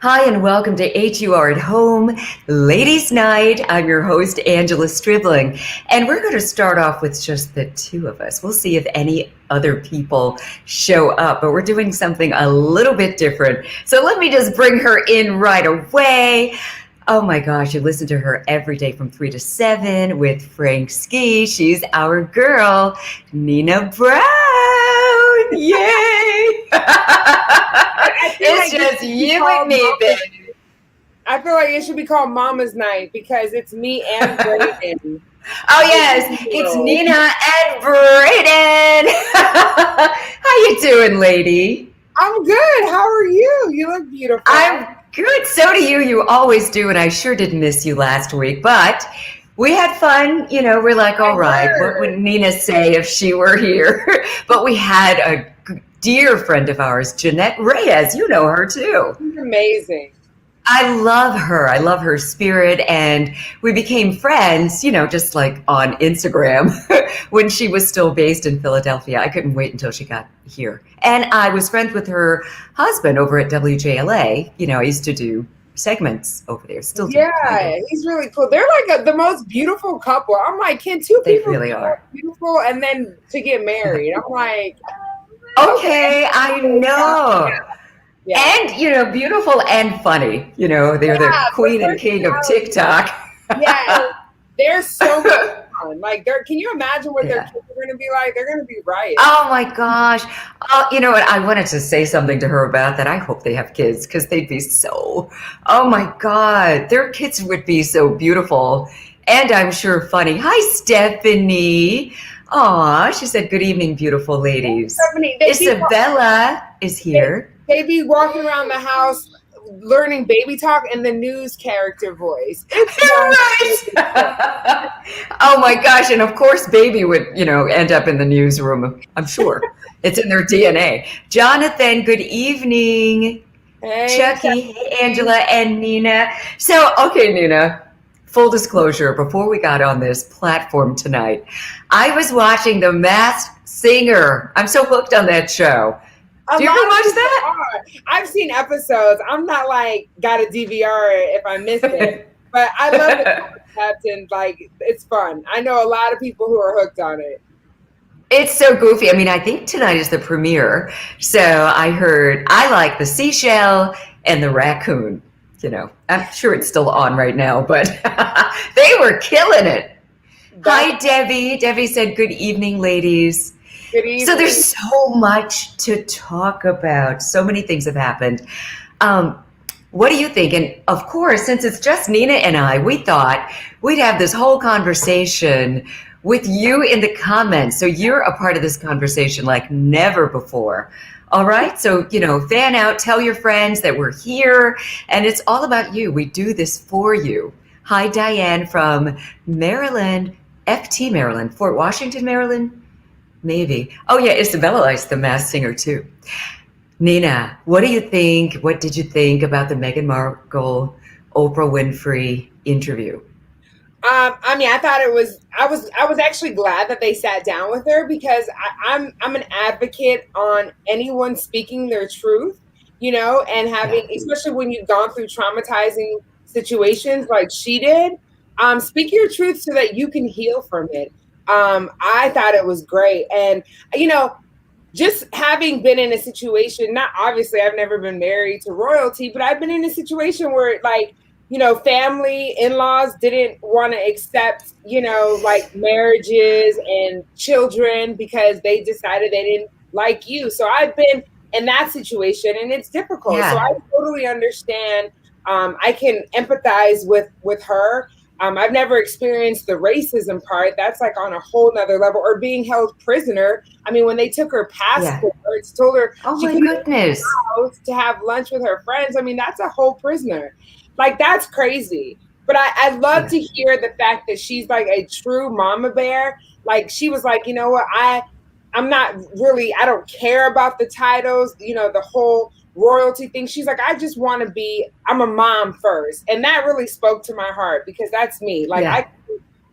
Hi, and welcome to HUR at Home Ladies Night. I'm your host, Angela Stribling, and we're going to start off with just the two of us. We'll see if any other people show up, but we're doing something a little bit different. So let me just bring her in right away. Oh my gosh, you listen to her every day from 3 to 7 with Frank Ski. She's our girl, Nina Brown. Yay! It's just you and me, baby. I feel like it should be called Mama's Night because it's me and Brayden. Oh yes, it's Nina and Brayden. How you doing, lady? I'm good. How are you? You look beautiful. I'm good. So do you. You always do, and I sure did miss you last week, but we had fun. You know, we're like, all right, what would Nina say if she were here? But we had a dear friend of ours, Jeanette Reyes. You know her too. She's amazing. I love her. I love her spirit. And we became friends, you know, just like on Instagram when she was still based in Philadelphia. I couldn't wait until she got here. And I was friends with her husband over at WJLA. You know, I used to do segments over there. Still do. Yeah, he's really cool. They're like the most beautiful couple. I'm like, can two people really are beautiful and then to get married? I'm like, okay, I know. Yeah. And, you know, beautiful and funny. You know, they're the queen and king of TikTok. Yeah, they're so much fun. Like, can you imagine what their kids are going to be like? They're going to be right. Oh, my gosh. You know what? I wanted to say something to her about that. I hope they have kids because they'd be so, oh, my God. Their kids would be so beautiful and I'm sure funny. Hi, Stephanie. Aw, she said, good evening, beautiful ladies. Stephanie, Isabella is here. They be walking around the house learning baby talk and the news character voice. It's right. Oh my gosh. And of course, baby would, you know, end up in the newsroom. I'm sure it's in their DNA. Jonathan, good evening. Hey, Chucky, hey, Angela, and Nina. So, okay, Nina, full disclosure, before we got on this platform tonight, I was watching The Masked Singer. I'm so hooked on that show. Do you ever watch that? I've seen episodes. I'm not like got a DVR if I missed it, but I love the concept and like it's fun. I know a lot of people who are hooked on it. It's so goofy. I mean, I think tonight is the premiere. So I heard I like the seashell and the raccoon. You know, I'm sure it's still on right now, but they were killing it. Hi, Debbie. Debbie said, good evening, ladies. So there's so much to talk about. So many things have happened. What do you think? And of course, since it's just Nina and I, we thought we'd have this whole conversation with you in the comments. So you're a part of this conversation like never before. All right. So, you know, fan out, tell your friends that we're here and it's all about you. We do this for you. Hi, Diane from Maryland, FT Maryland, Fort Washington, Maryland. Maybe. Oh, yeah, Isabella likes The Masked Singer, too. Nina, what do you think? What did you think about the Meghan Markle, Oprah Winfrey interview? I mean, I thought it was. I was actually glad that they sat down with her because I'm an advocate on anyone speaking their truth, you know, and having, especially when you've gone through traumatizing situations like she did. Speak your truth so that you can heal from it. I thought it was great. And, you know, just having been in a situation, not obviously I've never been married to royalty, but I've been in a situation where like, you know, family, in-laws didn't want to accept, you know, like marriages and children because they decided they didn't like you. So I've been in that situation and it's difficult. Yeah. So I totally understand. I can empathize with her. I've never experienced the racism part. That's like on a whole nother level, or being held prisoner. I mean, when they took her passports, told her she couldn't to have lunch with her friends. I mean, that's a whole prisoner. Like, that's crazy. But I love to hear the fact that she's like a true mama bear. Like, she was like, you know what? I'm not really, I don't care about the titles, you know, the whole royalty thing. She's like, I just want to be, I'm a mom first. And that really spoke to my heart because that's me. Like,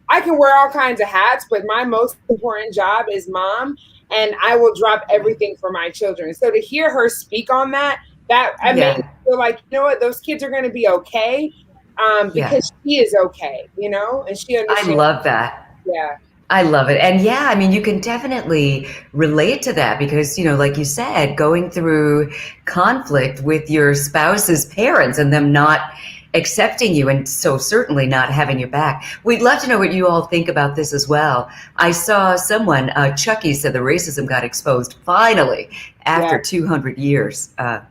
I can wear all kinds of hats, but my most important job is mom. And I will drop everything for my children. So to hear her speak on that, I mean, feel like, you know what, those kids are going to be okay, Yeah. because she is okay, you know, and she I understands. love that. Yeah. I love it. And yeah, I mean, you can definitely relate to that because, like you said, going through conflict with your spouse's parents and them not accepting you and so certainly not having your back. We'd love to know what you all think about this as well. I saw someone, Chucky said the racism got exposed finally Yeah. after 200 years. Yeah,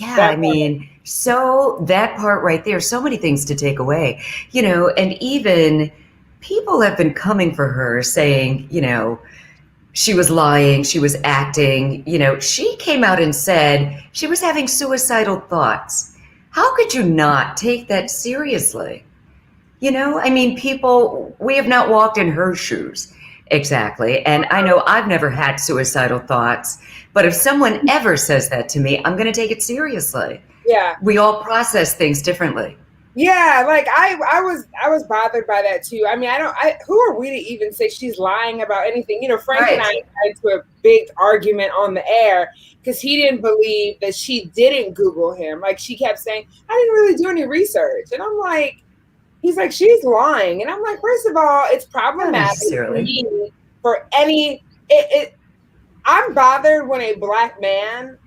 I That part. mean, so that part right there, so many things to take away, and even people have been coming for her saying, she was lying, she was acting, she came out and said she was having suicidal thoughts. How could you not take that seriously? I mean, we have not walked in her shoes exactly. And I know I've never had suicidal thoughts, but if someone ever says that to me, I'm going to take it seriously. Yeah. We all process things differently. Yeah, like I was bothered by that too. I mean, who are we to even say she's lying about anything? Frank Right. and I got into a big argument on the air because he didn't believe that she didn't Google him. Like, she kept saying, I didn't really do any research. And I'm like, he's like, she's lying. And I'm like, first of all, it's problematic for any, I'm bothered when a black man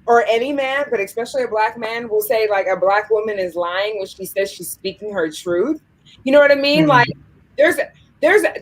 or any man, but especially a black man, will say like a black woman is lying when she says she's speaking her truth. You know what I mean? Mm-hmm. Like there's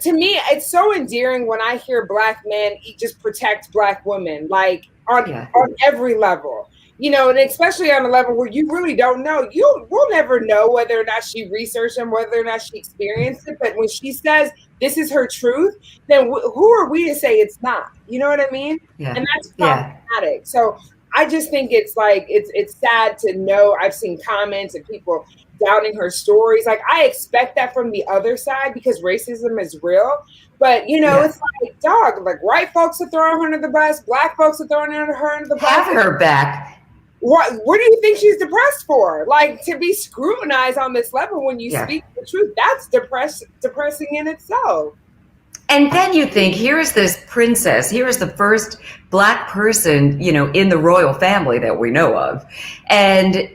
to me, it's so endearing when I hear black men just protect black women, like on every level, and especially on a level where you really don't know. We'll never know whether or not she researched them, whether or not she experienced it. But when she says this is her truth, then who are we to say it's not? You know what I mean? Yeah. And that's problematic. So I just think it's like, it's sad to know. I've seen comments and people doubting her stories. Like, I expect that from the other side because racism is real. But, it's like, dog, like white folks are throwing her under the bus. Black folks are throwing her under the bus. Have her back. What do you think she's depressed for? Like, to be scrutinized on this level when you speak the truth, that's depressing in itself. And then you think, here is this princess, here is the first black person, in the royal family that we know of. And,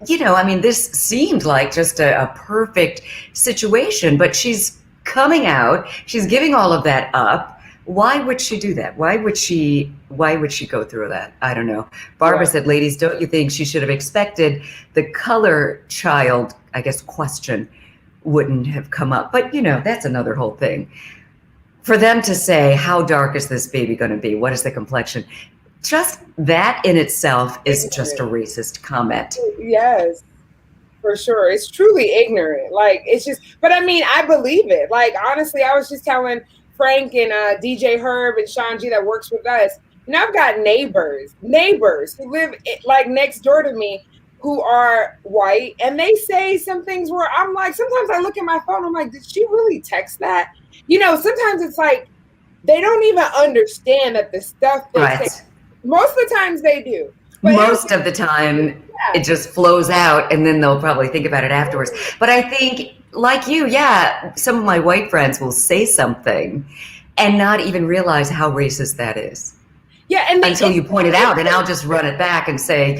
I mean, this seemed like just a perfect situation, but she's coming out, she's giving all of that up. Why would she do that? Why would she go through that? I don't know. Barbara said, ladies, don't you think she should have expected the color child, I guess, question wouldn't have come up? But, that's another whole thing. For them to say, how dark is this baby going to be? What is the complexion? Just that in itself is just a racist comment. Yes, for sure. It's truly ignorant. Like, it's just, but I mean, I believe it. Like, honestly, I was just telling Frank and DJ Herb and Sean G that works with us. I've got neighbors who live like next door to me who are white, and they say some things where I'm like, sometimes I look at my phone, I'm like, did she really text that? Sometimes it's like they don't even understand that the stuff they say. Most of the times they do. But most of the time it just flows out and then they'll probably think about it afterwards. But I think, like you, some of my white friends will say something and not even realize how racist that is. Yeah, and until you point it out, and I'll just run it back and say,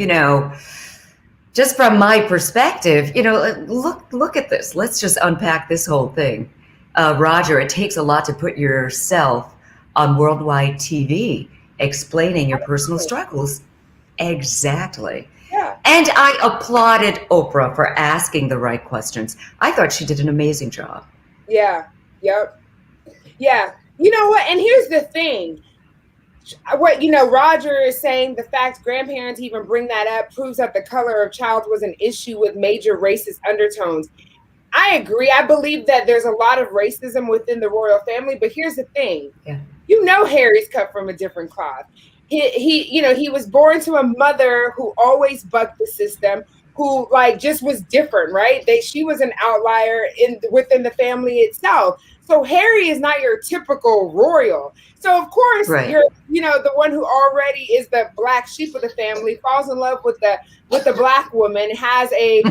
just from my perspective, look at this. Let's just unpack this whole thing. Roger, it takes a lot to put yourself on worldwide TV explaining your personal struggles. Exactly. Yeah. And I applauded Oprah for asking the right questions. I thought she did an amazing job. Yeah. Yep. Yeah. You know what? And here's the thing. Roger is saying the fact grandparents even bring that up proves that the color of child was an issue with major racist undertones. I agree. I believe that there's a lot of racism within the royal family, but here's the thing. Yeah. Harry's cut from a different cloth. He was born to a mother who always bucked the system, who just was different, right? She was an outlier within the family itself. So Harry is not your typical royal. So of course, you're, the one who already is the black sheep of the family, falls in love with the black woman, has a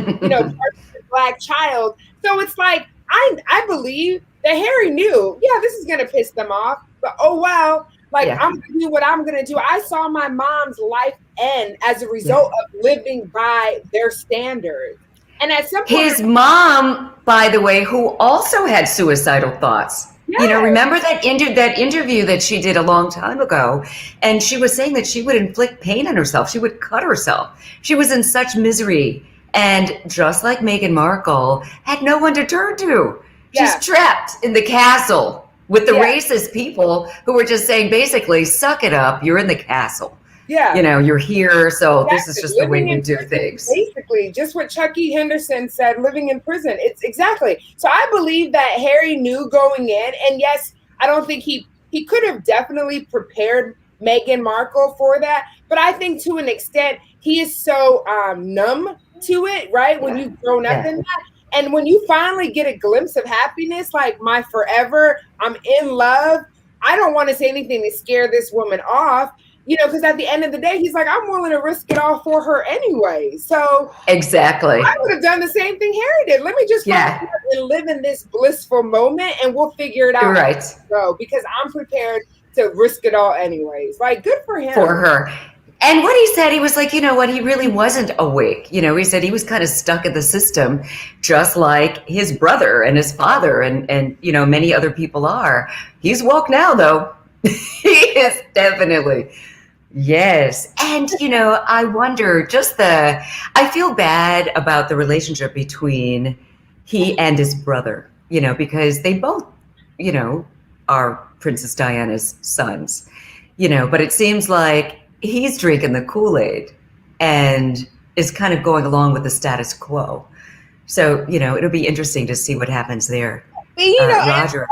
black child. So it's like, I believe that Harry knew, this is gonna piss them off, but oh well, Like, Yeah. I'm gonna do what I'm gonna do. I saw my mom's life end as a result of living by their standards. And at some point, His mom, by the way, who also had suicidal thoughts. You know, yeah, remember that interview that she did a long time ago? And she was saying that she would inflict pain on herself. She would cut herself. She was in such misery. And just like Meghan Markle, had no one to turn to. She's yeah, trapped in the castle with the yeah, racist people who were just saying, basically, suck it up. You're in the castle. yeah. You know, you're here. So this is Exactly. just the way Living we in do prison, things. basically, just what Chucky Henderson said, living in prison. It's exactly. So I believe that Harry knew going in, and yes, I don't think he could have definitely prepared Meghan Markle for that, but I think to an extent he is so numb to it, right? When you've grown up in that. And when you finally get a glimpse of happiness, like my forever, I'm in love. I don't want to say anything to scare this woman off, you know, because at the end of the day, he's like, I'm willing to risk it all for her anyway. So Exactly. I would have done the same thing Harry did. Let me just and live in this blissful moment, and we'll figure it out. Right. Go, because I'm prepared to risk it all anyways. Like, good for him. For her. And what he said, he was like, you know what, he really wasn't awake. You know, he said he was kind of stuck in the system, just like his brother and his father and you know, many other people are. He's woke now, though. He is definitely. Yes. And, you know, I wonder I feel bad about the relationship between he and his brother, you know, because they both, you know, are Princess Diana's sons, you know, but it seems like he's drinking the Kool-Aid and is kind of going along with the status quo. So, you know, it'll be interesting to see what happens there. But, you know, Roger,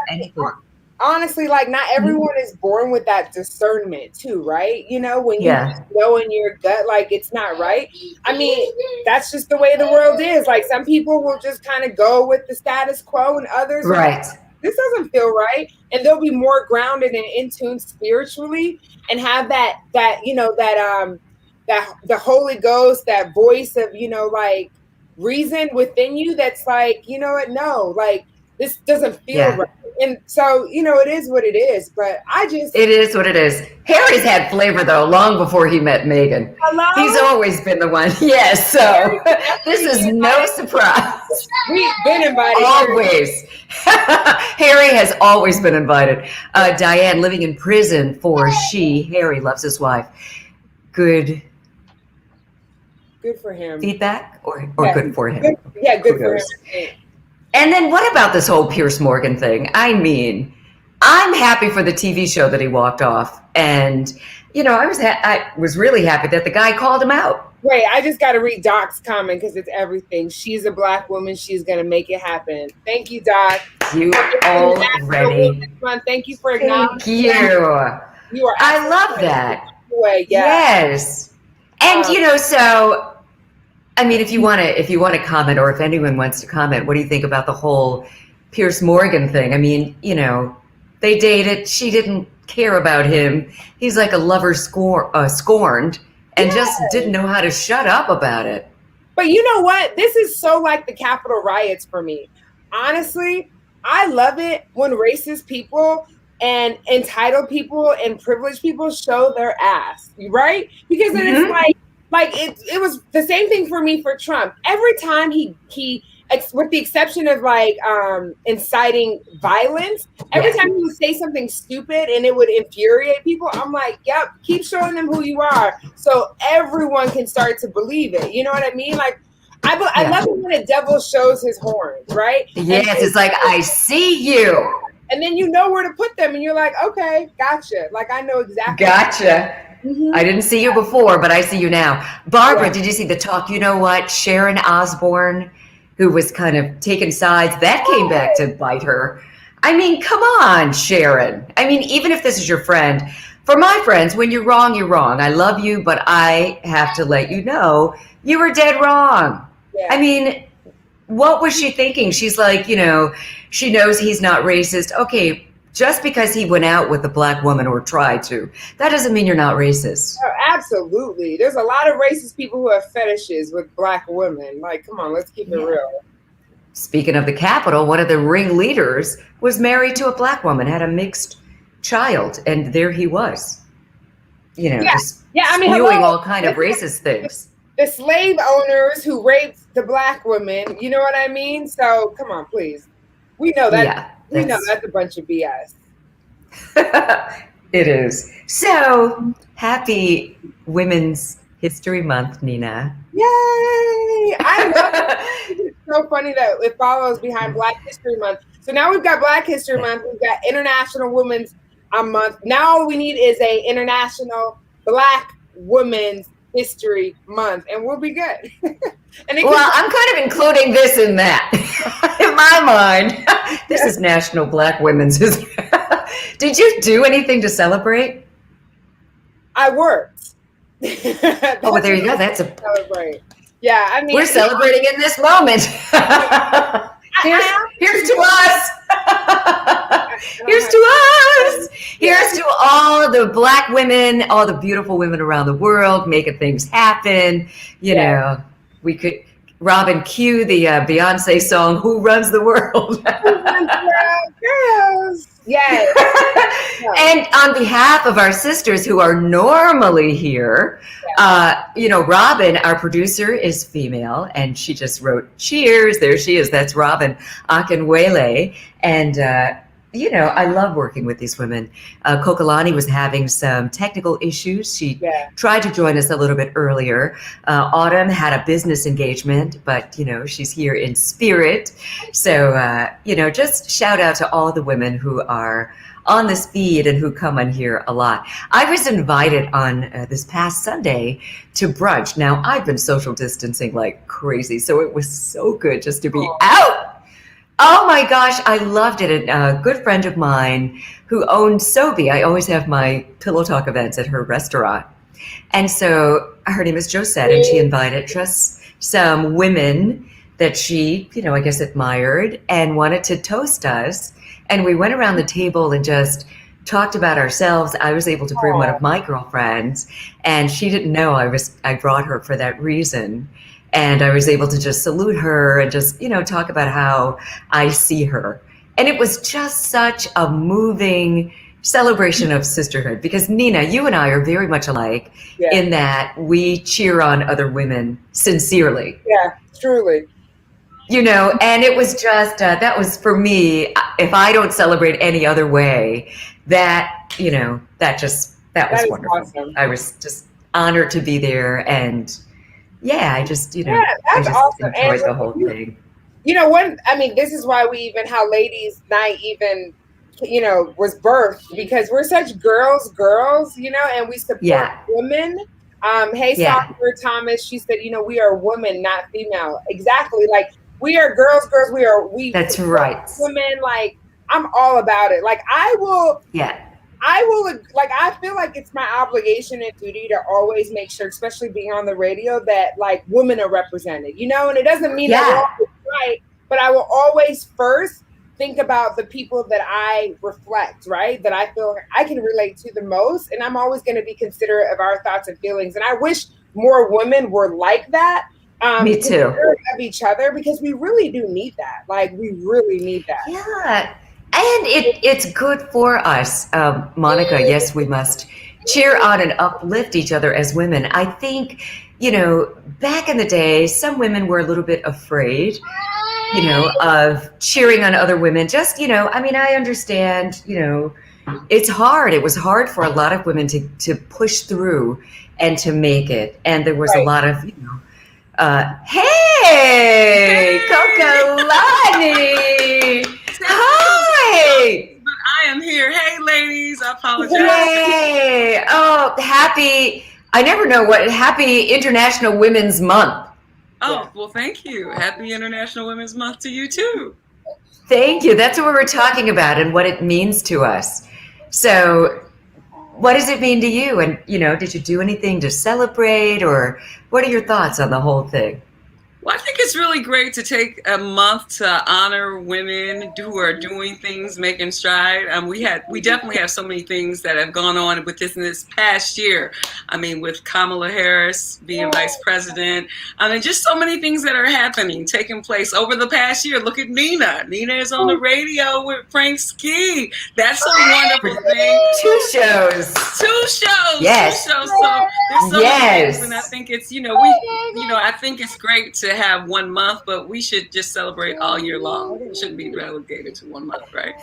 honestly, like, not everyone is born with that discernment too, right? You know, when you know in your gut, like, it's not right. I mean, that's just the way the world is. Like, some people will just kind of go with the status quo, and others are like, this doesn't feel right, and they'll be more grounded and in tune spiritually, and have that you know, that the Holy Ghost, that voice of, you know, like, reason within you that's like, you know what, no, like, this doesn't feel right. And so, you know, it is what it is. But it is what it is. Harry's had flavor, though, long before he met Meghan. Hello? He's always been the one. Yes, so this is no surprise. We've been invited. Always. Harry has always been invited. Diane living in prison for Harry loves his wife. Good for him. Feedback or good for him? Good for him. And then what about this whole Piers Morgan thing? I mean, I'm happy for the TV show that he walked off. And, you know, I was really happy that the guy called him out. Wait, I just got to read Doc's comment because it's everything. She's a Black woman. She's going to make it happen. Thank you, Doc. You already. Thank you for acknowledging. Thank you. You are. I love that. Yeah. Yes. And, you know, so... I mean, if you want to comment, or if anyone wants to comment, what do you think about the whole Piers Morgan thing? I mean, you know, they dated. She didn't care about him. He's like a lover scorned, and just didn't know how to shut up about it. But you know what? This is so like the Capitol riots for me. Honestly, I love it when racist people and entitled people and privileged people show their ass, right? Because then it's like it was the same thing for me for Trump. Every time he with the exception of like inciting violence, every time he would say something stupid and it would infuriate people, I'm like, yep, keep showing them who you are so everyone can start to believe it. You know what I mean? Like, I love it when a devil shows his horns, right? Yes, it's like, I see you. And then you know where to put them and you're like, okay, gotcha. Like, I know exactly. Gotcha. I didn't see you before, but I see you now. Barbara, did you see the talk? You know what? Sharon Osbourne, who was kind of taking sides, that came back to bite her. I mean, come on, Sharon. I mean, even if this is your friend, for my friends, when you're wrong, you're wrong. I love you, but I have to let you know you were dead wrong. Yeah. I mean, what was she thinking? She's like, you know, she knows he's not racist. Okay, just because he went out with a Black woman or tried to, that doesn't mean you're not racist. Oh, absolutely. There's a lot of racist people who have fetishes with Black women. Like, come on, let's keep it real. Speaking of the Capitol, one of the ringleaders was married to a Black woman, had a mixed child, and there he was, just I mean, spewing all kind of racist things. The slave owners who raped the black women, you know what I mean? So come on, please. We know that. Yeah, we know that's a bunch of BS. It is. So happy Women's History Month, Nina. Yay! I love it. It's so funny that it follows behind Black History Month. So now we've got Black History Month. We've got International Women's Month. Now all we need is a International Black Women's History Month, and we'll be good. I'm kind of including this in that. In my mind, this is National Black Women's History. Did you do anything to celebrate? I worked. Well, there you go. That's a celebrate. Yeah, I mean, we're celebrating in this moment. Here's to us. Here's to us. Here's to all the Black women, all the beautiful women around the world making things happen. You know, we could, Robin, cue the Beyonce song, "Who Runs the World?" Girls. Yes. And on behalf of our sisters who are normally here, Robin, our producer, is female, and she just wrote "Cheers." There she is. That's Robin Akinwele. And, I love working with these women. Coka-Lani was having some technical issues. She tried to join us a little bit earlier. Autumn had a business engagement, but, she's here in spirit. So, just shout out to all the women who are on this feed and who come on here a lot. I was invited on this past Sunday to brunch. Now, I've been social distancing like crazy, so it was so good just to be out. Oh my gosh, I loved it. And a good friend of mine who owns Sobe, I always have my Pillow Talk events at her restaurant. And so her name is Josette, and she invited just some women that she, I guess admired and wanted to toast us. And we went around the table and just talked about ourselves. I was able to bring one of my girlfriends, and she didn't know I brought her for that reason. And I was able to just salute her and just, talk about how I see her. And it was just such a moving celebration of sisterhood, because Nina, you and I are very much alike in that we cheer on other women sincerely. Yeah, truly. And it was just, that was for me, if I don't celebrate any other way, that was wonderful. Awesome. I was just honored to be there, and I just, I just awesome. enjoyed the whole thing. This is why we even, how Ladies Night even, was birthed, because we're such girls, and we support women. Soccer Thomas, she said, we are women, not female. Exactly. Like, we are girls. That's right. Women, like, I'm all about it. Like, I will, like, I feel like it's my obligation and duty to always make sure, especially being on the radio, that like women are represented, and it doesn't mean that we're always right, but I will always first think about the people that I reflect, right? That I feel I can relate to the most. And I'm always going to be considerate of our thoughts and feelings. And I wish more women were like that. Me too. Of each other, because we really do need that. Like, we really need that. Yeah. And it's good for us, Monica. Yes, we must cheer on and uplift each other as women. I think, back in the day, some women were a little bit afraid, of cheering on other women. Just, I understand, it's hard. It was hard for a lot of women to push through and to make it. And there was a lot of, hey, Coka-Lani. Hi. But I am here. Hey, ladies. I apologize. Hey. Oh, happy International Women's Month. Oh, well, thank you. Happy International Women's Month to you, too. Thank you. That's what we're talking about and what it means to us. So what does it mean to you? And, did you do anything to celebrate, or what are your thoughts on the whole thing? Well, I think it's really great to take a month to honor women who are doing things, making stride. We definitely have so many things that have gone on with this past year. I mean, with Kamala Harris being vice president. I mean, just so many things that are happening, taking place over the past year. Look at Nina. Nina is on the radio with Frank Ski. That's a wonderful thing. 2 shows. 2 shows. Yes. 2 shows. So there's so many things, and I think it's I think it's great to have 1 month, but we should just celebrate all year long. It shouldn't be relegated to 1 month, right?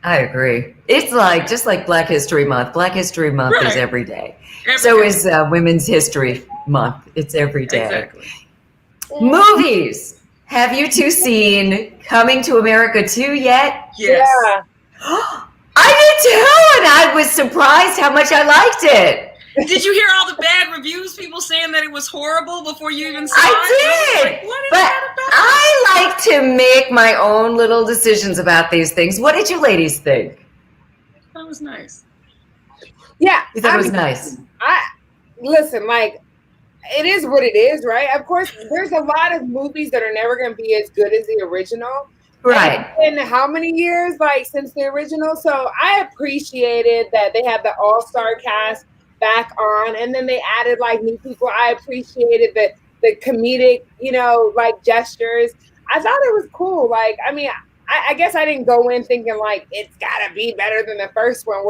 I agree. It's just like Black History Month. Black History Month is every day. So is Women's History Month. It's every day. Exactly. Movies. Have you 2 seen Coming to America 2 yet? Yes. Yeah. I did too, and I was surprised how much I liked it. Did you hear all the bad reviews? People saying that it was horrible before you even saw it? I did. Like, what is but that about? I like to make my own little decisions about these things. What did you ladies think? That was nice. Yeah. You thought it was nice? Listen, like, it is what it is, right? Of course, there's a lot of movies that are never going to be as good as the original. Right. And how many years, like, since the original? So I appreciated that they had the all-star cast back on, and then they added, like, new people. I appreciated the comedic, like, gestures. I thought it was cool. Like, I mean, I guess I didn't go in thinking, like, it's got to be better than the first one.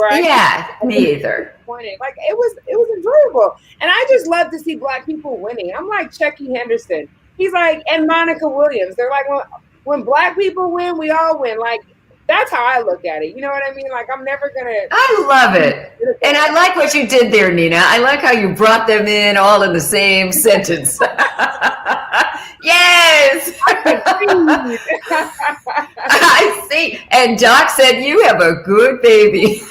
Me either. Like, it was enjoyable. And I just love to see Black people winning. I'm like Chucky Henderson. He's like, and Monica Williams. They're like, when Black people win, we all win. Like, that's how I look at it. You know what I mean? Like, I'm never going to. I love it. And I like what you did there, Nina. I like how you brought them in all in the same sentence. Yes. I see. And Doc said, you have a good baby.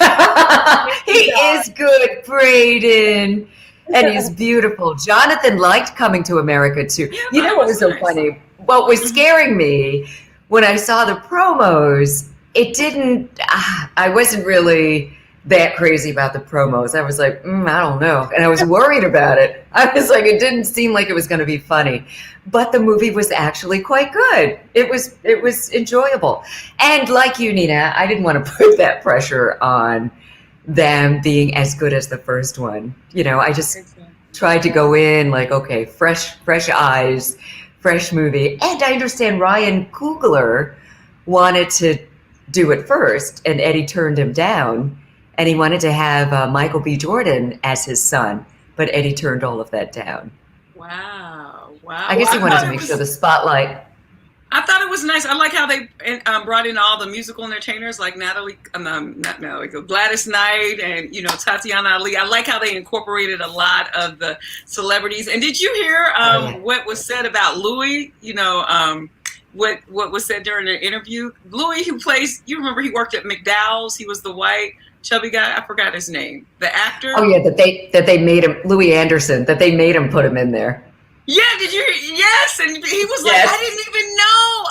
He is good, Braden. And he's beautiful. Jonathan liked Coming to America, too. Yeah, you know what was so funny? What was scaring me when I saw the promos, I wasn't really that crazy about the promos. I was like, I don't know. And I was worried about it. I was like, it didn't seem like it was going to be funny. But the movie was actually quite good. It was enjoyable. And like you, Nina, I didn't want to put that pressure on them being as good as the first one. I just tried to go in like, okay, fresh eyes, fresh movie. And I understand Ryan Coogler wanted to do it first, and Eddie turned him down. And he wanted to have Michael B. Jordan as his son, but Eddie turned all of that down. Wow. I guess he wanted to make sure the spotlight. I thought it was nice. I like how they brought in all the musical entertainers like Gladys Knight and, Tatiana Ali. I like how they incorporated a lot of the celebrities. And did you hear what was said about Louis? What was said during the interview? Louis, who plays, you remember he worked at McDowell's. He was the white chubby guy. I forgot his name. The actor. Oh yeah, that they made him, Louis Anderson. That they made him put him in there. Yeah, did you? Yes, and he was like, I didn't even know.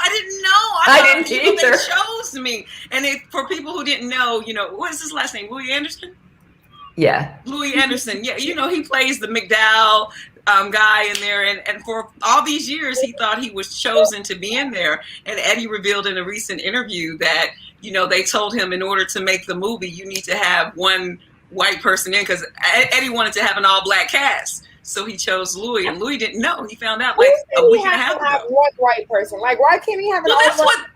I didn't either. They chose me. And for people who didn't know, what is his last name? Louis Anderson. Yeah. Louis Anderson. Yeah, he plays the McDowell guy in there, and for all these years he thought he was chosen to be in there. And Eddie revealed in a recent interview that they told him in order to make the movie you need to have one white person in, because Eddie wanted to have an all-black cast, so he chose Louis, and Louis didn't know. He found out like a week and a half ago. Have one white person. Like, why can't he have an all-black?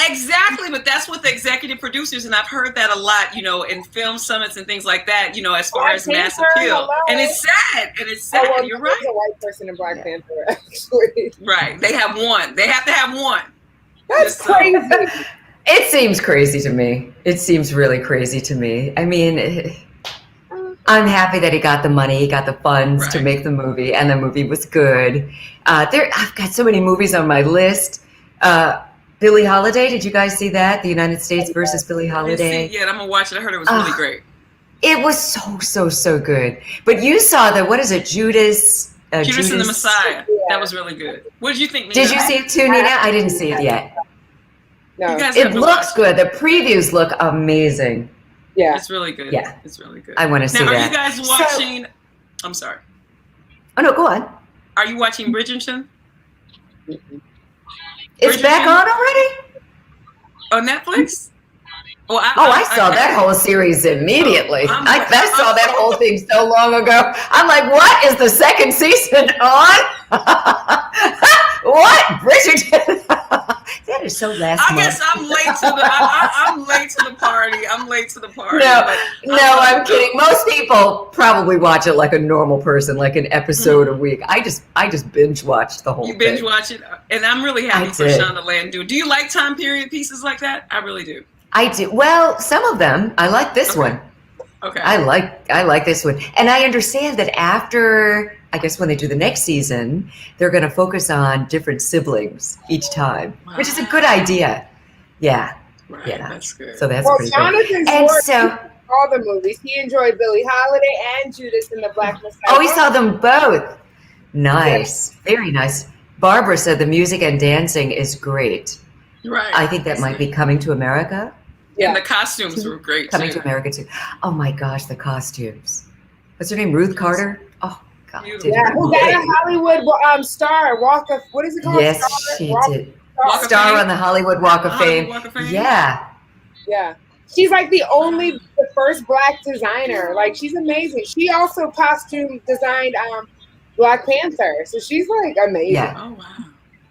Exactly, but that's what the executive producers, and I've heard that a lot, in film summits and things like that, as far as mass appeal. And it's sad. You're right. There's a white person in Black Panther, actually. Right. They have one. They have to have one. That's crazy. It seems crazy to me. It seems really crazy to me. I mean, I'm happy that he got the money, he got the funds to make the movie, and the movie was good. I've got so many movies on my list. Billie Holiday, did you guys see that? The United States versus Billie Holiday? Yeah, I'm going to watch it. I heard it was really great. It was so good. But you saw Judas and the Messiah. Yeah. That was really good. What did you think, Nina? Did you see it too, Nina? I didn't see it yet. No. It looks good. The previews look amazing. Yeah. It's really good. Yeah. It's really good. I want to see that. Now, are you guys watching... I'm sorry. Oh, no, go on. Are you watching Bridgerton? It's back on already? On Netflix? Well, I saw that whole series immediately. I saw that whole thing so long ago. I'm like, what is the second season on? What? Bridgerton? That is so last month. I guess I'm late to the I'm late to the party. I'm late to the party. No, I'm kidding. Most people probably watch it like a normal person, like an episode a week. I just binge watched the whole thing. You binge watch it? And I'm really happy for Shonda Landau. Do you like time period pieces like that? I really do. I do. Well, some of them. I like this one. Okay. I like this one. And I understand that after, I guess when they do the next season, they're going to focus on different siblings each time, which is a good idea. Yeah. Right. Yeah. That's good. So that's pretty Jonathan good. And so all the movies. He enjoyed Billie Holiday and Judas and the Black Messiah. Oh, he saw them both. Nice. Yeah. Very nice. Barbara said the music and dancing is great. Right. I think that might be coming to America. Yeah. And the costumes were great coming to America too. Oh my gosh, the costumes. What's her name? Ruth Carter? Oh God. Yeah, who got a Hollywood star, Walk of, what is it called? Yes, she did. Star on the Hollywood Walk of Fame. Yeah. Yeah. She's like the first Black designer. Like, she's amazing. She also costume designed Black Panther. So she's like amazing. Yeah. Oh wow.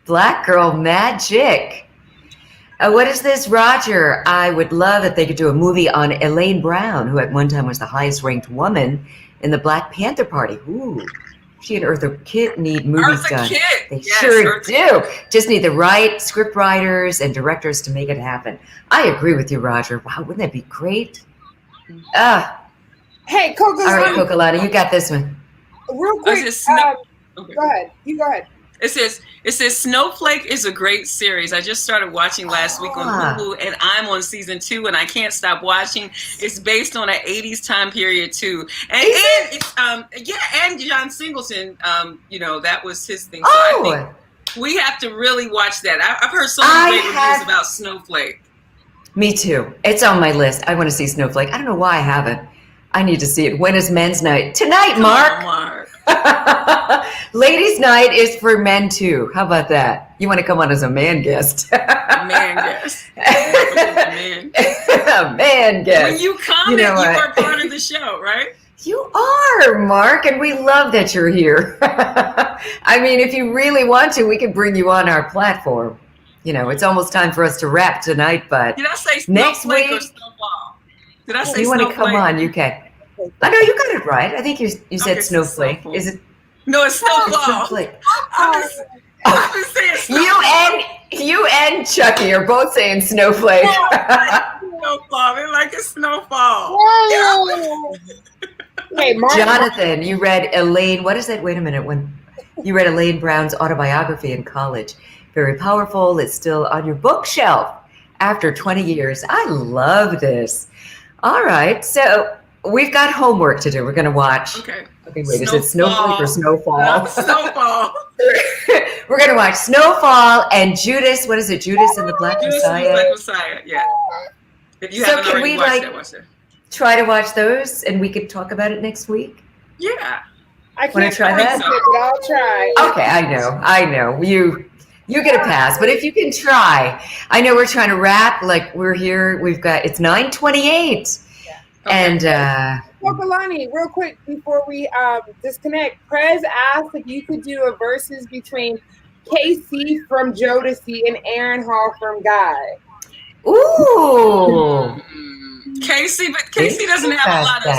Black girl magic. What is this, Roger? I would love if they could do a movie on Elaine Brown, who at one time was the highest ranked woman in the Black Panther Party. Ooh, she and Eartha Kitt need movies done. They sure do. Just need the right script writers and directors to make it happen. I agree with you, Roger. Wow, wouldn't that be great? Hey, Coca-Lani. All right, Coka-Lani, you got this one. Real quick, go ahead. You go ahead. It says Snowflake is a great series. I just started watching last week on Hulu, and I'm on season 2, and I can't stop watching. It's based on an 80s time period too, and it's and John Singleton, that was his thing. So I think we have to really watch that. I've heard so many great reviews about Snowflake. Me too. It's on my list. I want to see Snowflake. I don't know why I haven't. I need to see it. When is men's night? Tonight, Mark. Ladies' night is for men too. How about that? You want to come on as a man guest? Man guest. A man guest. When you comment, you are part of the show, right? You are, Mark, and we love that you're here. I mean, if you really want to, we can bring you on our platform. It's almost time for us to wrap tonight, but did I say next week or Snowfall? Did I say you want to come on? You can. I know you got it right. I think you said Snowflake. Is it? No, it's Snowfall. Snowflake. I'm just saying Snowfall. You and Chucky are both saying Snowflake. Snowfall. They're like a snowfall. Hey, Jonathan, you read Elaine. What is that? Wait a minute. When you read Elaine Brown's autobiography in college, very powerful. It's still on your bookshelf after 20 years. I love this. All right, so we've got homework to do. We're going to watch. Okay, wait, is it Snowflake or Snowfall? Snowfall. We're going to watch Snowfall and Judas. What is it? Judas and the Black Messiah? Judas and the Black Messiah, yeah. If you haven't already watched that. Try to watch those and we could talk about it next week? Yeah. I can't try that? But I'll try. Okay, I know. You get a pass, but if you can try, I know we're trying to wrap. Like we're here, it's 9:28, and Coka-Lani, real quick before we disconnect, Prez asked if you could do a versus between Casey from Jodeci and Aaron Hall from Guy. Ooh. Casey, but Casey doesn't have a lot of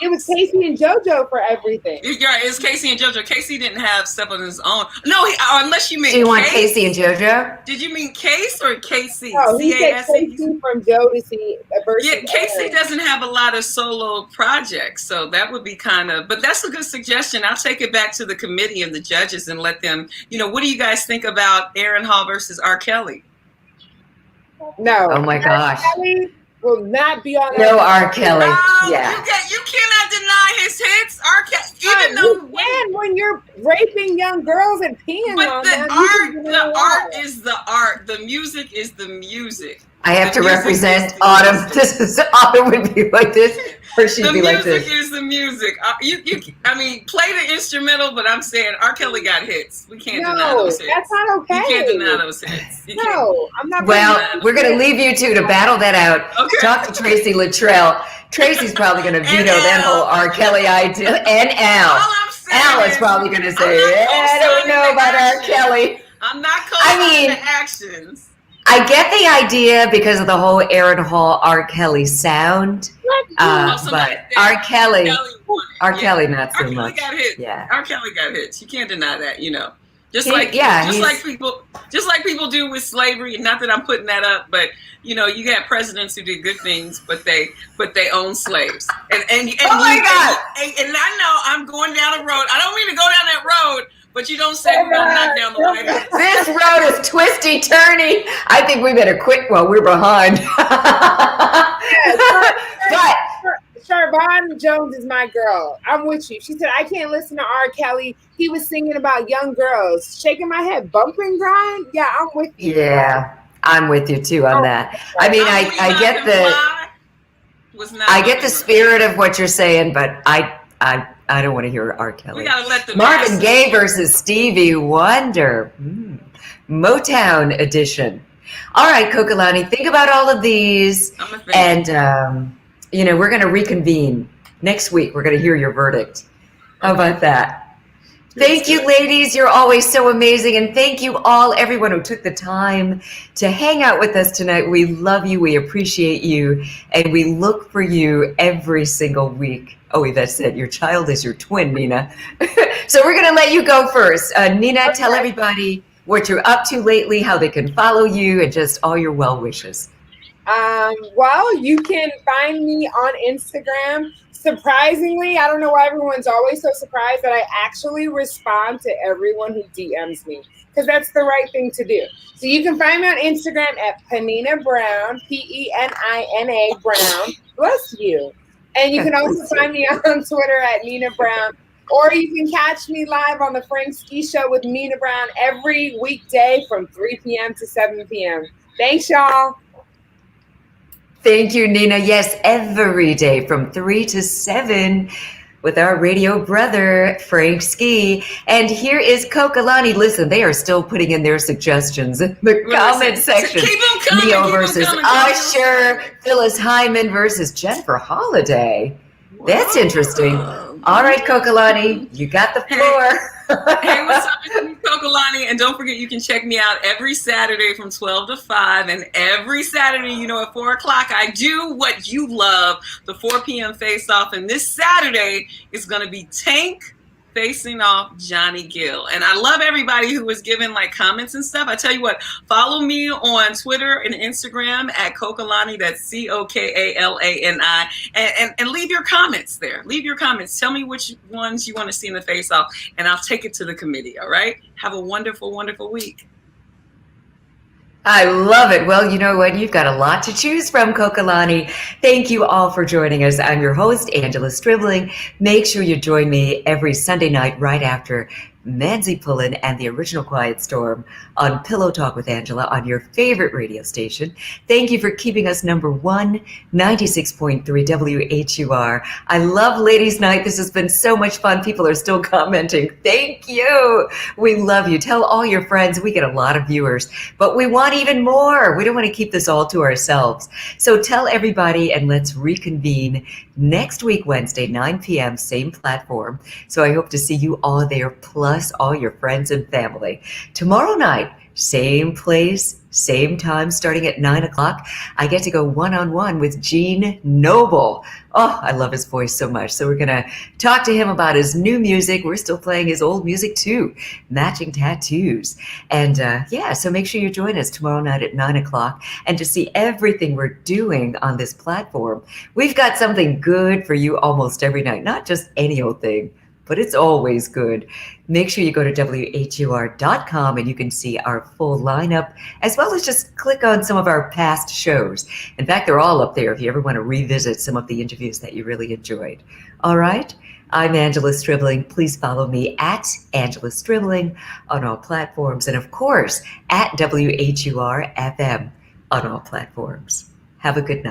it was Casey and JoJo for everything. You're right, it's Casey and JoJo. Casey didn't have stuff on his own. No, unless you mean Do you want Casey and JoJo? Did you mean Case or Casey? No, he said Casey from Jodeci. Yeah, Casey doesn't have a lot of solo projects, so that would be but that's a good suggestion. I'll take it back to the committee and the judges and let them, what do you guys think about Aaron Hall versus R. Kelly? No. Oh my gosh. Kelly will not be on. No R. Kelly. Yeah. You cannot deny his hits. R. Kelly, even though when you're raping young girls and peeing on them. The art is the art. The music is the music. I have to represent Autumn. Autumn would be like this. Or she'd be like music this. is the music. I mean, play the instrumental, but I'm saying R. Kelly got hits. We can't deny those hits. That's not okay. You can't deny those hits. I'm not. Well, we're going to leave you two to battle that out. Okay. Talk to Tracy Luttrell. Tracy's probably going to veto that whole R. Kelly idea. And Al. All I'm saying Al is probably going to say, I don't know about R. Kelly. I'm not co-signing the actions. I get the idea because of the whole Aaron Hall R. Kelly sound, but R. Kelly, not so much. Got hits. Yeah, R. Kelly got hits. You can't deny that. Just He- like yeah, just like people do with slavery. Not that I'm putting that up, but you got presidents who did good things, but they own slaves. And oh my God! And I know I'm going down the road. I don't mean to go down that road. But you don't say we're going to knock down the White House. This road is twisty, turny. I think we better quit while we're behind. But Charvon Jones is my girl. I'm with you. She said, I can't listen to R. Kelly. He was singing about young girls. Shaking my head, bump and grind. Yeah, I'm with you. Yeah, I'm with you too on that. I mean, I get the spirit of what you're saying, but I don't want to hear R. Kelly. We gotta let the Marvin Gaye versus Stevie Wonder. Motown edition. All right, Coka-Lani, think about all of these. And, we're going to reconvene next week. We're going to hear your verdict. How about that? Thank you, ladies. You're always so amazing. And thank you all, everyone who took the time to hang out with us tonight. We love you. We appreciate you. And we look for you every single week. Oh, Yvette said your child is your twin, Nina. So we're going to let you go first. Nina, tell everybody what you're up to lately, how they can follow you, and just all your well wishes. Well, you can find me on Instagram. Surprisingly, I don't know why everyone's always so surprised that I actually respond to everyone who DMs me, because that's the right thing to do. So you can find me on Instagram at Penina Brown, Penina Brown. Bless you. And you can also find me on Twitter at Nina Brown, or you can catch me live on the Frank Ski Show with Nina Brown every weekday from 3 p.m. to 7 p.m. Thanks, y'all. Thank you, Nina. Yes, every day from 3 to 7 with our radio brother, Frank Ski. And here is Coka-Lani. Listen, they are still putting in their suggestions in the comment section. Keep them coming. Neo versus Usher, Phyllis Hyman versus Jennifer Holliday. That's interesting. All right, Coka-Lani, you got the floor. Hey, what's up? It's me, Coka-Lani, and don't forget you can check me out every Saturday from 12 to 5, and every Saturday, at 4 o'clock, I do what you love, the 4 p.m. face-off, and this Saturday is going to be Tank facing off Johnny Gill. And I love everybody who was giving comments and stuff. I tell you what, follow me on Twitter and Instagram at Coka-Lani, that's Cokalani, and leave your comments there. Leave your comments. Tell me which ones you want to see in the face-off, and I'll take it to the committee, all right? Have a wonderful, wonderful week. I love it. Well, you know what? You've got a lot to choose from, Coka-Lani. Thank you all for joining us. I'm your host, Angela Stribling. Make sure you join me every Sunday night right after Manzi Pullen and the Original Quiet Storm on Pillow Talk with Angela on your favorite radio station. Thank you for keeping us number one, 96.3 WHUR. I love Ladies Night. This has been so much fun. People are still commenting. Thank you. We love you. Tell all your friends. We get a lot of viewers, but we want even more. We don't want to keep this all to ourselves. So tell everybody, and let's reconvene next week, Wednesday, 9 p.m., same platform. So I hope to see you all there, plus all your friends and family. Tomorrow night, same place, same time, starting at 9 o'clock, I get to go one-on-one with Gene Noble. Oh, I love his voice so much. So we're going to talk to him about his new music. We're still playing his old music too, Matching Tattoos. And so make sure you join us tomorrow night at 9 o'clock. And to see everything we're doing on this platform, we've got something good for you almost every night, not just any old thing, but it's always good. Make sure you go to WHUR.com and you can see our full lineup, as well as just click on some of our past shows. In fact, they're all up there if you ever want to revisit some of the interviews that you really enjoyed. All right? I'm Angela Stribling. Please follow me at Angela Stribling on all platforms, and of course, at WHUR-FM on all platforms. Have a good night.